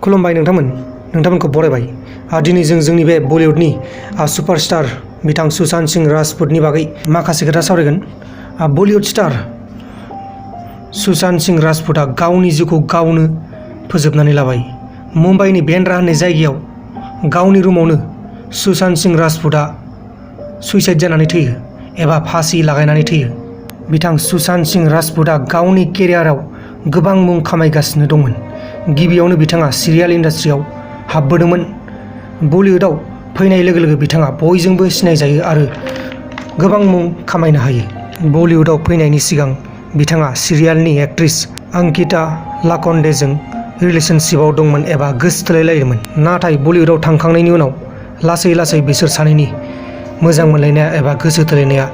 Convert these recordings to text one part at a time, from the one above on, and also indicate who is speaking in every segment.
Speaker 1: खुलुमबाय नोंथांमोनखौ बरायबाय। दिनै जों जोंनि बे बलिउडनि सुपारस्टार बिथां सुशांत सिंह राजपुतनि बागै माखासे खोथा सावरायगोन। बलिउड स्टार सुशांत सिंह राजपुतआ गावनि जिउखौ गावनो फोजोबनानै लाबाय। मुम्बाइनि बेन्द्रा होननाय जायगायाव गावनि रुमावनो सुशांत सिंह राजपुतआ सुइसाइड जानानै थैयो एबा फासि लागायनानै थैयो। बिथां सुशांत सिंह राजपुतआ गावनि केरियाराव गोबां मुं खामायगासिनो दंमोन। गिबियावनो बिथाङा सिरियाल इन्डास्ट्रियाव हाबबोदोंमोन। बलिउडआव फैनाय लोगो लोगो बिथाङा बयजोंबो सिनायजायो आरो गोबां मुं खामायनो हायो। बलिउडआव फैनायनि सिगां बिथाङा सिरियालनि एक्ट्रेस अंकिता लाकन्डेजों रिलेशनशिपआव दंमोन एबा गोसोथोलायलायोमोन। नाथाय बलिउडआव थांखांनायनि उनाव लासै लासै बिसोर सानैनि मोजां मोनलायनाया एबा गोसो थोलायनाया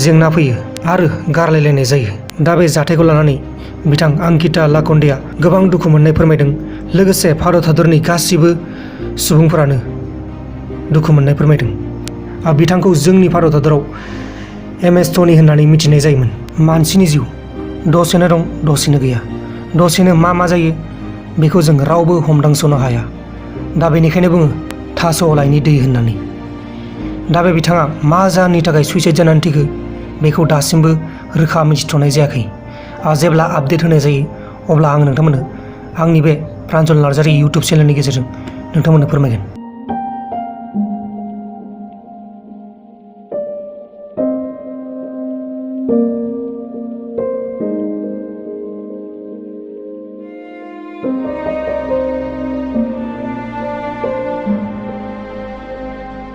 Speaker 1: जेंना फैयो आरो गारलायलायनाय जायो। दा बे जाथायखौ लानानै बिथां अंकिता लाकन्डेआ गोबां दुखु मोननाय फोरमायदों। लोगोसे भारत हादरनि गासिबो सुबुंफोरानो दुखु मोननाय फोरमायदों। बिथांखौ जोंनि भारत हादराव MS धनी होननानै मिथिनाय जायोमोन। मानसिनि जिउ दसेनो दं दसेनो गैया, दसेनो मा जायो बेखौ जों रावबो हमदांस'नो हाया। दा बेनिखायनो बुङो थास' लाइनि दै होननानै। दा बे बिथाङा मा जाहोननि थाखाय सुइसाइड जानानै थैखो बेखौ दासिमबो रोखा मिथिथ'नाय जायाखै। जेब्ला आपडेट होनाय जायो अब्ला आं नोंथांमोननो आंनि बे प्रान्जल नार्जारि इउटुब चेनेलनि गेजेरजों नोंथांमोननो फोरमायगोन।